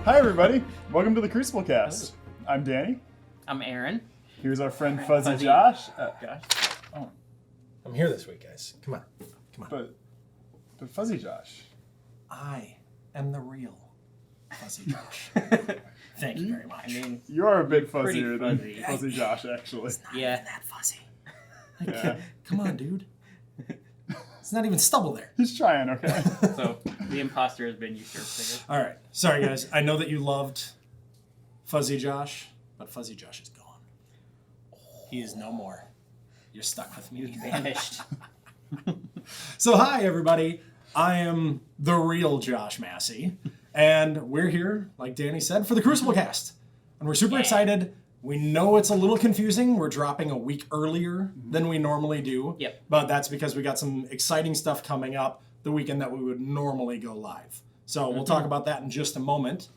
Hi everybody, welcome to the Crucible Cast. I'm Danny. I'm Aaron. Here's our friend Fuzzy Josh. Josh. Oh, I'm here this week, guys. Come on. but Fuzzy Josh. I am the real Fuzzy Josh. Thank you very much. I mean, You are a bit Pretty fuzzier than fuzzy. Fuzzy Josh, actually. yeah. That fuzzy. Yeah. Come on, dude. It's not even stubble there. He's trying, okay? So the imposter has been usurped. All right. Sorry, guys. I know that you loved Fuzzy Josh, but Fuzzy Josh is gone. He is no more. You're stuck with me. He's vanished. So, hi, everybody. I am the real Josh Massey, and we're here, like Danny said, for the Crucible Cast. And we're super excited. We know it's a little confusing. We're dropping a week earlier than we normally do. Yep. But that's because we got some exciting stuff coming up the weekend that we would normally go live. So we'll talk about that in just a moment.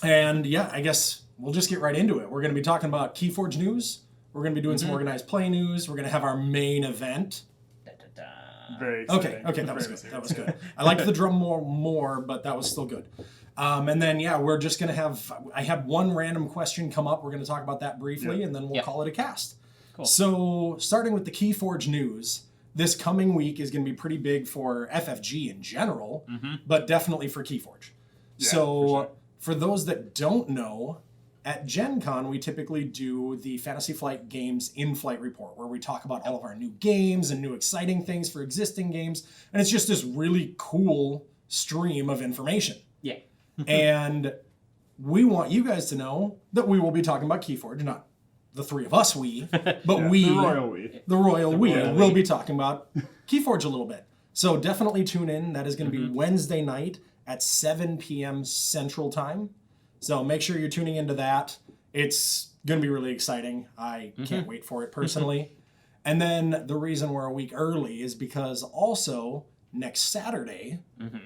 And yeah, I guess we'll just get right into it. We're going to be talking about KeyForge news. We're going to be doing some organized play news. We're going to have our main event. Da, da, da. Very exciting. Okay, that was Very good. That was exciting. good. I liked the drum more, but that was still good. And then, yeah, we're just going to have, I had one random question come up. We're going to talk about that briefly, and then we'll call it a cast. Cool. So, starting with the KeyForge news, this coming week is going to be pretty big for FFG in general, but definitely for KeyForge. Yeah, So, for sure. for those that don't know, at GenCon, we typically do the Fantasy Flight Games InFlight report, where we talk about all of our new games and new exciting things for existing games. And it's just this really cool stream of information. Yeah. And we want you guys to know that we will be talking about KeyForge, not the three of us, but Yeah, we, the royal we. the royal we, royal will we. be talking about KeyForge a little bit. So definitely tune in. That is going to be Wednesday night at 7 p.m. Central Time. So make sure you're tuning into that. It's going to be really exciting. I can't wait for it personally. And then the reason we're a week early is because also next Saturday,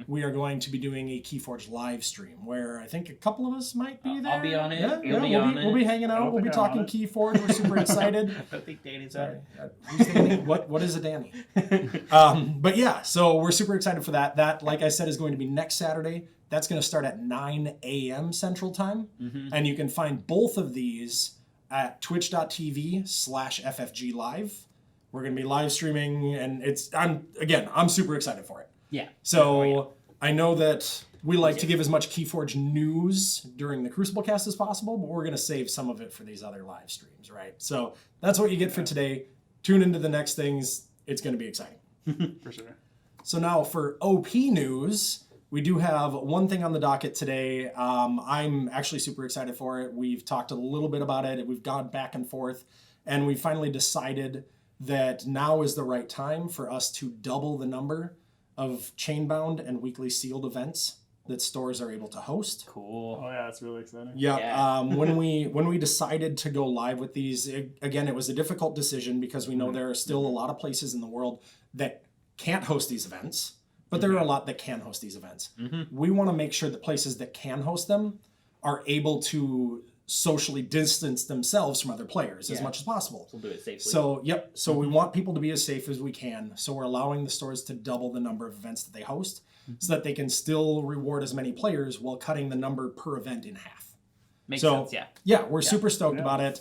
we are going to be doing a KeyForge live stream where I think a couple of us might be there. I'll be on it. Yeah, You'll be on we'll be it. hanging I out. don't We'll be think I'm talking on it. KeyForge. We're super excited. I don't think Danny's Sorry. on. Who's Danny? What is a Danny? But yeah, so we're super excited for that. That, like I said, is going to be next Saturday. That's going to start at 9 a.m. Central Time. And you can find both of these at twitch.tv/FFG Live. We're going to be live streaming, and I'm super excited for it. Yeah. So I know that we like to give as much KeyForge news during the Crucible Cast as possible, but we're going to save some of it for these other live streams, right? So that's what you get for today. Tune into the next things. It's going to be exciting. For sure. So now for OP news, we do have one thing on the docket today. I'm actually super excited for it. We've talked a little bit about it. We've gone back and forth, and we finally decided that now is the right time for us to double the number of chainbound and weekly sealed events that stores are able to host. Cool. Oh yeah, that's really exciting. Yeah. When we decided to go live with these, it was a difficult decision because we know there are still a lot of places in the world that can't host these events, but there are a lot that can host these events. We want to make sure that places that can host them are able to socially distance themselves from other players as much as possible. We'll do it safely. So, So we want people to be as safe as we can. So we're allowing the stores to double the number of events that they host so that they can still reward as many players while cutting the number per event in half. Makes sense, yeah. Yeah, we're super stoked about it.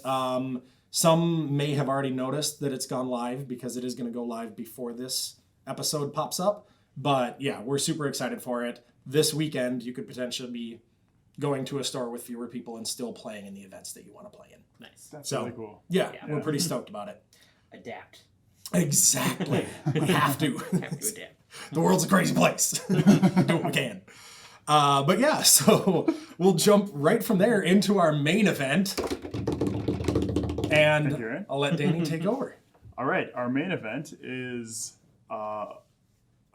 Some may have already noticed that it's gone live because it is going to go live before this episode pops up. But yeah, we're super excited for it. This weekend, you could potentially be going to a store with fewer people and still playing in the events that you want to play in. Nice. That's So, really cool. Yeah, we're pretty stoked about it. Adapt. Exactly. We have to. Have to adapt. The world's a crazy place. Do what we can. But yeah, so we'll jump right from there into our main event. And Thank you, Aaron. I'll let Danny take over. All right, our main event is a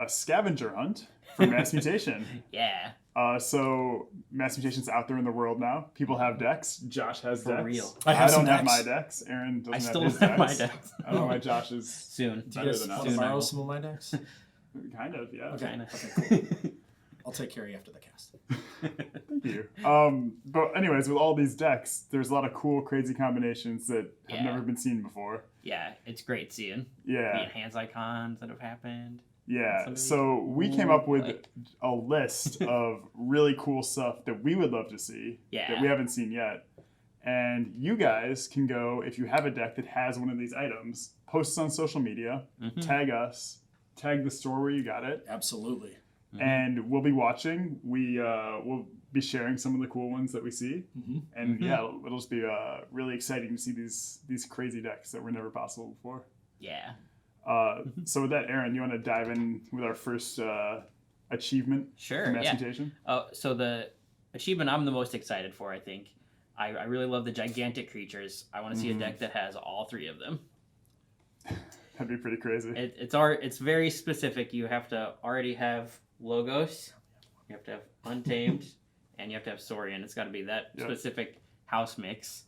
scavenger hunt for Mass Mutation. Yeah. So Mass Mutation's out there in the world now. People have decks. Josh has decks. real. I have some don't have decks. my decks. Aaron doesn't I have still his don't have decks. my decks. I don't know why Josh is Soon. Do you better guys than want us. to Soon I borrow will. some of my decks? Kind of, yeah. Okay. Kinda. Okay, cool. I'll take care of you after the cast. Thank you. But anyways, with all these decks, there's a lot of cool, crazy combinations that have Yeah. never been seen before. Yeah, it's great seeing the Yeah. enhanced icons that have happened. Yeah. Somebody- So we came up with Like- a list of really cool stuff that we would love to see Yeah. that we haven't seen yet. And you guys can go, if you have a deck that has one of these items, post it on social media, tag us, tag the store where you got it, Absolutely. and we'll be watching. We'll be sharing some of the cool ones that we see. And yeah, it'll just be really exciting to see these crazy decks that were never possible before. Yeah. So with that, Aaron, you want to dive in with our first achievement Sure, for Mass yeah. Mutation? So the achievement I'm the most excited for, I think. I really love the gigantic creatures. I want to see a deck that has all 3 of them. That'd be pretty crazy. It's very specific. You have to already have Logos, you have to have Untamed, and you have to have Saurian. It's got to be that specific house mix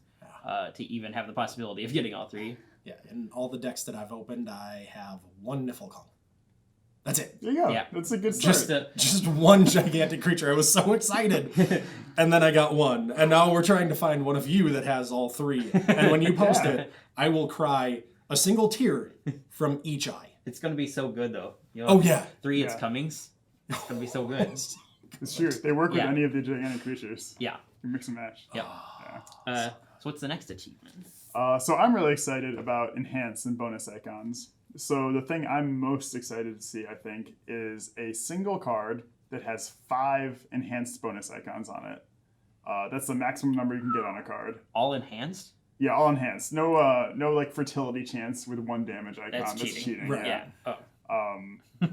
to even have the possibility of getting all 3. Yeah, in all the decks that I've opened, I have 1 Niflcong. That's it. There you go. Yeah. That's a good start. Just 1 gigantic creature. I was so excited. And then I got 1. And now we're trying to find one of you that has all 3. And when you post it, I will cry a single tear from each eye. It's going to be so good, though. Oh, yeah. 3 Yeah. It's Comings. It's going to be so good. It's true. They work with Yeah. any of the gigantic creatures. Yeah. You mix and match. Yep. Yeah. So what's the next achievement? So I'm really excited about enhanced and bonus icons. So the thing I'm most excited to see, I think, is a single card that has 5 enhanced bonus icons on it. That's the maximum number you can get on a card. All enhanced? Yeah, all enhanced. No like fertility chance with 1 damage icon. That's cheating. Right. Yeah. Oh.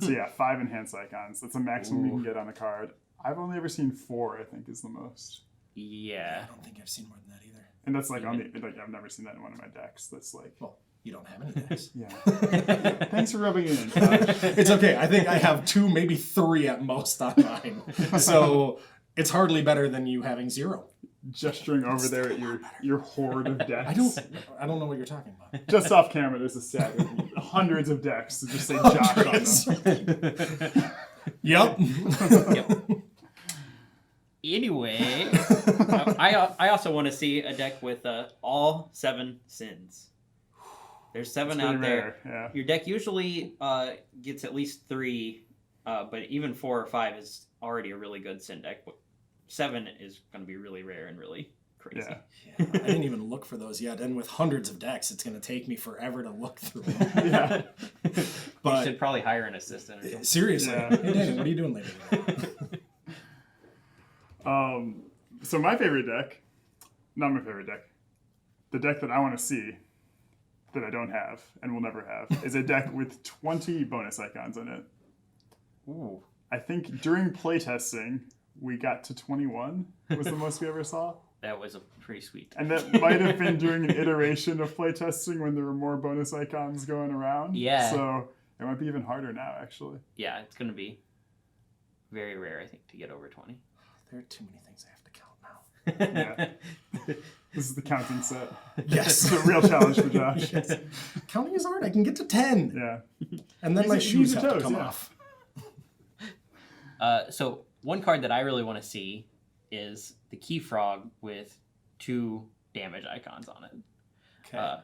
So yeah, 5 enhanced icons. That's the maximum you can get on a card. I've only ever seen 4. I think is the most. Yeah. I don't think I've seen more than that either. And that's like I've never seen that in one of my decks. That's like, Well, you don't have any decks. yeah. Thanks for rubbing it in, Josh. It's okay. I think I have 2, maybe 3 at most on mine. So it's hardly better than you having 0. Gesturing over there at your horde of decks. I don't know what you're talking about. Just off camera, there's a stack of hundreds of decks that just say Josh on them. Yep. Yep. Anyway, I also want to see a deck with all 7 sins. There's 7 Pretty out there. rare, yeah. Your deck usually gets at least 3, but even 4 or 5 is already a really good sin deck. But 7 is going to be really rare and really crazy. Yeah. Yeah, I didn't even look for those yet. And with hundreds of decks, it's going to take me forever to look through them. Yeah. You But should probably hire an assistant or something. seriously, Yeah. hey Daniel, what are you doing later today? So my favorite deck, not my favorite deck, the deck that I want to see that I don't have and will never have is a deck with 20 bonus icons in it. Ooh. I think during playtesting, we got to 21 was the most we ever saw. That was a pretty sweet. And that might have been during an iteration of playtesting when there were more bonus icons going around. Yeah. So it might be even harder now, actually. Yeah, it's going to be very rare, I think, to get over 20. There are too many things I have to count now. Yeah. This is the counting set. Yes. It's a real challenge for Josh. Yes. Counting is hard. I can get to 10. Yeah. And then Use my your shoes have toes, to come yeah. off. So one card that I really want to see is the Key Frog with 2 damage icons on it. Okay.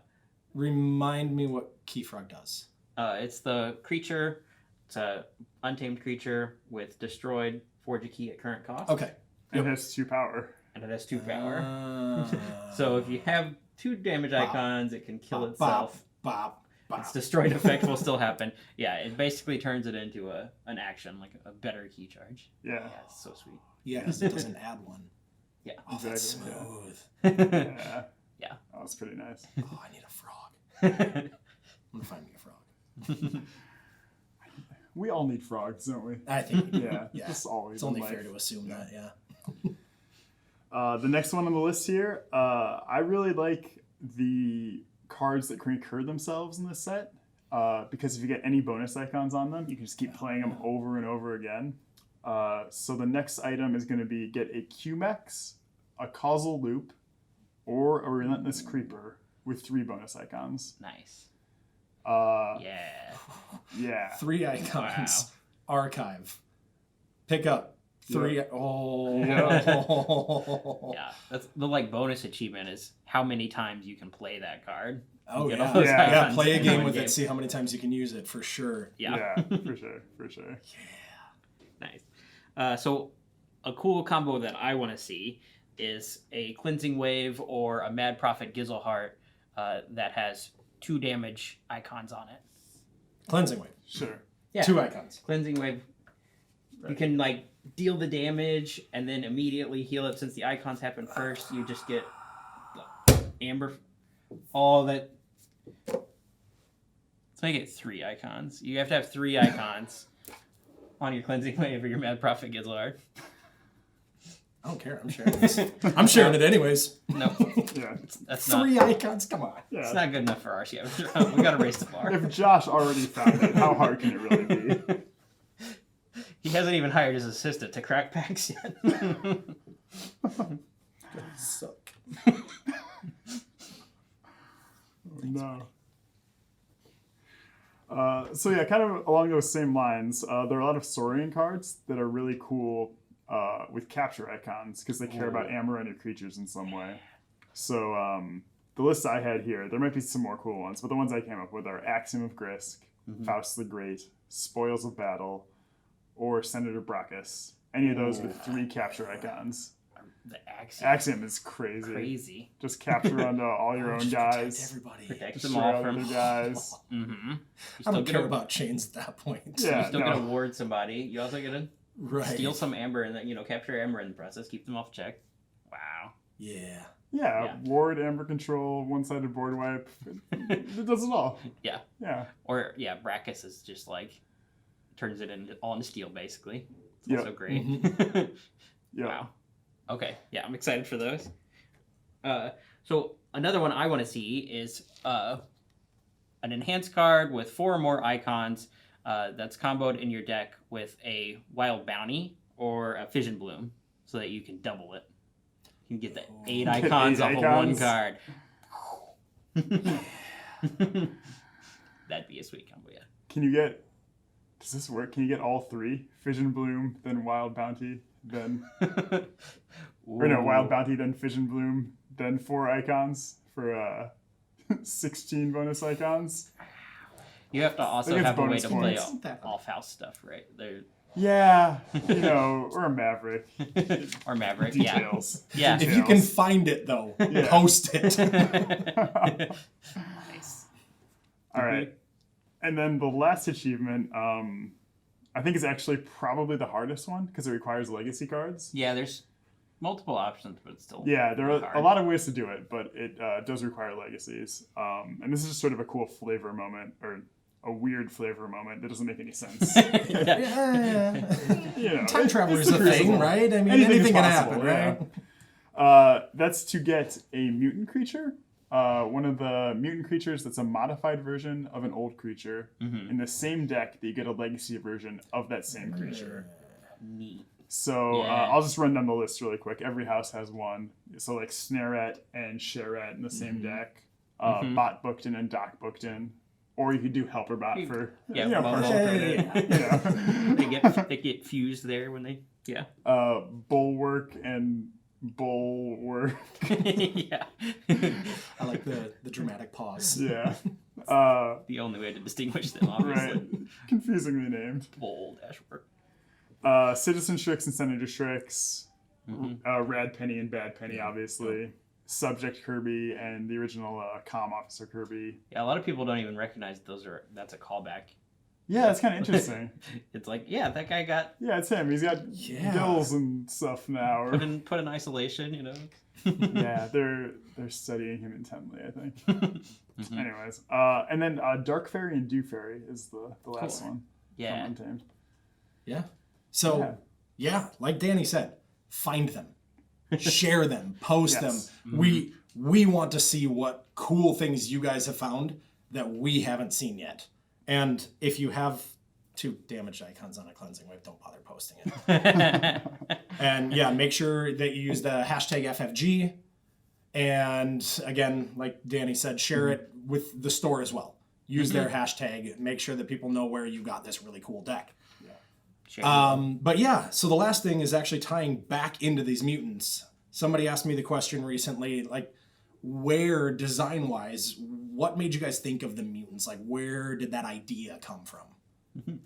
Remind me what Keyfrog does. It's the creature. It's a untamed creature with destroyed, forge a key at current cost. Okay. It has 2 power. And it has 2 power. Ah. So if you have 2 damage Bop. icons, it can kill Bop, itself. Bop, bop. Its destroyed effect will still happen. Yeah, it basically turns it into an action, like a better key charge. Yeah. Yeah, it's so sweet. Yeah, because it doesn't add one. Yeah. Oh, that's Exactly, smooth. Yeah. Yeah. Oh, that's pretty nice. Oh, I need a frog. I'm gonna find me a frog. We all need frogs, don't we? I think we do. Yeah. Yeah. Just always. It's only in fair life. to assume that, yeah. The next one on the list here, I really like the cards that can recur themselves in this set. Because if you get any bonus icons on them, you can just keep playing them over and over again. So the next item is going to be get a Q-Mex, a Causal Loop, or a Relentless Creeper with 3 bonus icons. Nice. Yeah. 3 icons. Archive. Pick up 3. Oh. Yeah, that's the like bonus achievement is how many times you can play that card. Oh, Get yeah. all those Yeah, icons play a in game one with it, see how many times you can use it, for sure. Yeah. For sure. Nice. So a cool combo that I want to see is a Cleansing Wave or a Mad Prophet Gizzleheart that has 2 damage icons on it. Cleansing Wave. Sure. Yeah. 2 icons. Cleansing Wave. You can like deal the damage and then immediately heal it. Since the icons happen first, you just get amber. All that. Let's make it 3 icons. You have to have 3 icons on your Cleansing Wave or your Mad Prophet Gizzleheart. I don't care. I'm sharing this. I'm sharing it anyways. No. Yeah. That's 3 not. icons. Come on. Yeah. It's not good enough for ours yet. We gotta raise the bar. If Josh already found it, how hard can it really be? He hasn't even hired his assistant to crack packs yet. Suck. No. So yeah, kind of along those same lines, there are a lot of Saurian cards that are really cool with capture icons because they care about ammo on your creatures in some way. So the list I had here, there might be some more cool ones, but the ones I came up with are Axiom of Grisk, Faust the Great, Spoils of Battle, or Senator Brachus. Any of those with 3 capture icons. The Axiom. Axiom is crazy. Just capture onto all your own guys. Everybody. Protect them Destroy all all from. the guys. Mm-hmm. I don't care about chains at that point. Yeah. You still no. gonna ward somebody. You also gonna Right. steal some amber and then capture amber in the process. Keep them off check. Wow. Yeah. Yeah, ward, amber control, one-sided board wipe. It does it all. Yeah. Yeah. Or Brachus is just like turns it into all into steel basically. It's Yep. also great. Yeah. Wow. Okay. Yeah, I'm excited for those. So another one I want to see is an enhanced card with 4 or more icons that's comboed in your deck with a Wild Bounty or a Fission Bloom, so that you can double it. You can get the 8 icons off of 1 card. That'd be a sweet combo, yeah. Can you get... Does this work? Can you get all 3? Fission Bloom, then Wild Bounty, then... Or no, Wild Bounty, then Fission Bloom, then 4 icons for 16 bonus icons. You have to also it's have a way bonus to play points. off-house stuff, right? Yeah, or a Maverick. Or Maverick, Details. Yeah. If you can find it, though, post it. Nice. All right. And then the last achievement, I think is actually probably the hardest one because it requires legacy cards. Yeah, there's multiple options, but it's still Yeah, there are hard. a lot of ways to do it, but it does require legacies. And this is just sort of a cool flavor moment, or a weird flavor moment that doesn't make any sense. Yeah. You know, Time traveler's it's a the thing, Crucible. right? I mean, Anything anything is can possible, happen, yeah. right? That's to get a mutant creature. One of the mutant creatures that's a modified version of an old creature in the same deck that you get a legacy version of that same creature. Neat. So Yeah. I'll just run down the list really quick. Every house has one. So like Snarette and Sharet in the same deck. Bot booked in and Doc booked in. Or you could do Helper Bot for partial credit. They get fused there when they Bulwark and Bulwark. yeah. I like the dramatic pause. Yeah. The only way to distinguish them, obviously. Right. Confusingly named. Bold Ashworth. Citizen Shrix and Senator Shrix. Rad Penny and Bad Penny, obviously. Subject Kirby and the original comm officer Kirby. Yeah, a lot of people don't even recognize that's a callback. Yeah, that's kind of interesting. It's like, yeah, that guy got Yeah, it's him. He's got gills and stuff now. Or... put in isolation, you know. Yeah, they're studying him intently, I think. Anyways, and then Dark Fairy and Dew Fairy is the last one. Yeah. From Untamed. Yeah. So, like Danny said, find them, share them, post them. We want to see what cool things you guys have found that we haven't seen yet. And if you have 2 damaged icons on a cleansing wave, don't bother posting it. And make sure that you use the hashtag FFG. And again, like Danny said, share it with the store as well. Use their hashtag. Make sure that people know where you got this really cool deck. But yeah, so the last thing is actually tying back into these mutants. Somebody asked me the question recently, like, where design-wise, what made you guys think of the mutants? Like, where did that idea come from?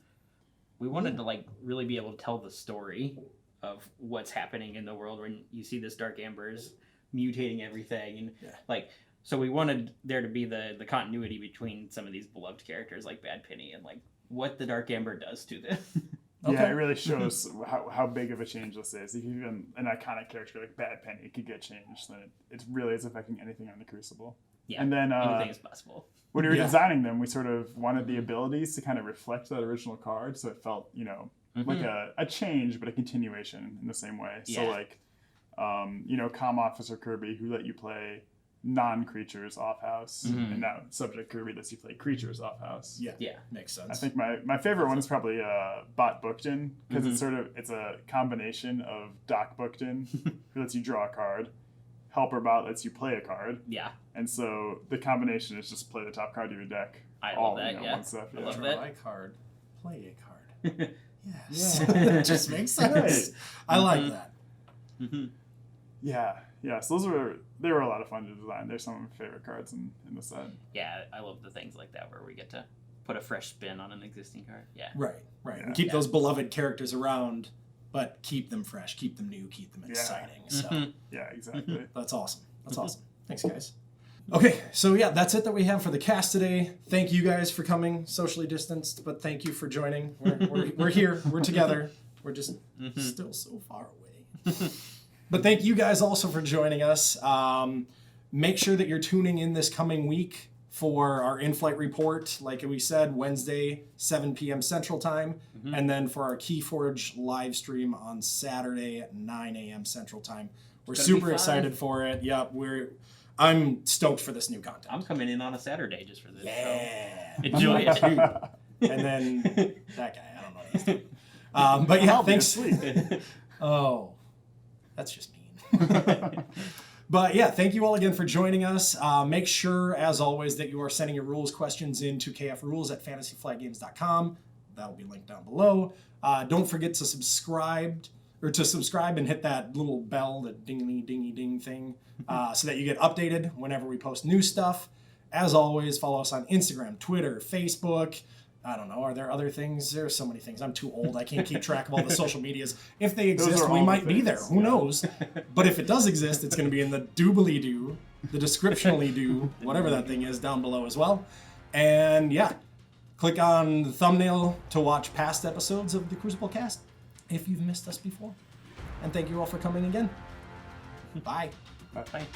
We wanted to like really be able to tell the story of what's happening in the world when you see this Dark Ambers mutating everything, and like, so we wanted there to be the continuity between some of these beloved characters like Bad Penny and like what the Dark Amber does to them. Yeah, it really shows how big of a change this is. If even an iconic character like Bad Penny could get changed, then it really is affecting anything on the Crucible. Yeah, and then anything is possible. When we were designing them, we sort of wanted the abilities to kind of reflect that original card, so it felt, like a change, but a continuation in the same way. So like, Comm Officer Kirby, who let you play non-creatures off-house, and now Subject Kirby lets you play creatures off-house. Yeah, makes sense. I think my favorite one is probably Bot Bookton, because it's a combination of Doc Bookton, who lets you draw a card, Helper Bot lets you play a card. Yeah. And so the combination is just play the top card of your deck. I love that, one step, I love Draw that. a card, play a card. Yes. That just makes sense. Right. I like that. Yeah. So they were a lot of fun to design. They're some of my favorite cards in the set. Yeah, I love the things like that where we get to put a fresh spin on an existing card. Yeah. Right. Yeah. And keep those beloved characters around, but keep them fresh, keep them new, keep them exciting. So yeah, exactly. That's awesome. Thanks, guys. Okay, so yeah, that's it that we have for the cast today. Thank you guys for coming, socially distanced, but thank you for joining. We're here. We're together. We're just still so far away. But thank you guys also for joining us. Make sure that you're tuning in this coming week for our InFlight report. Like we said, Wednesday, 7 p.m. Central Time. And then for our KeyForge live stream on Saturday at 9 a.m. Central Time. We're super excited for it. Yeah, I'm stoked for this new content. I'm coming in on a Saturday just for this. Yeah. So enjoy it. And then that guy, I don't know what he's doing. But yeah, thanks. Oh, that's just mean. But yeah, thank you all again for joining us. Make sure, as always, that you are sending your rules questions in to kfrules@fantasyflightgames.com. That'll be linked down below. Don't forget to subscribe and hit that little bell, the dingy thing, so that you get updated whenever we post new stuff. As always, follow us on Instagram, Twitter, Facebook. I don't know. Are there other things? There are so many things. I'm too old. I can't keep track of all the social medias. If they exist, we might be there. Who knows? But if it does exist, it's going to be in the doobly-doo, the descriptionally-doo, whatever that thing is, down below as well. And yeah, click on the thumbnail to watch past episodes of the Crucible Cast if you've missed us before. And thank you all for coming again. Bye. Bye.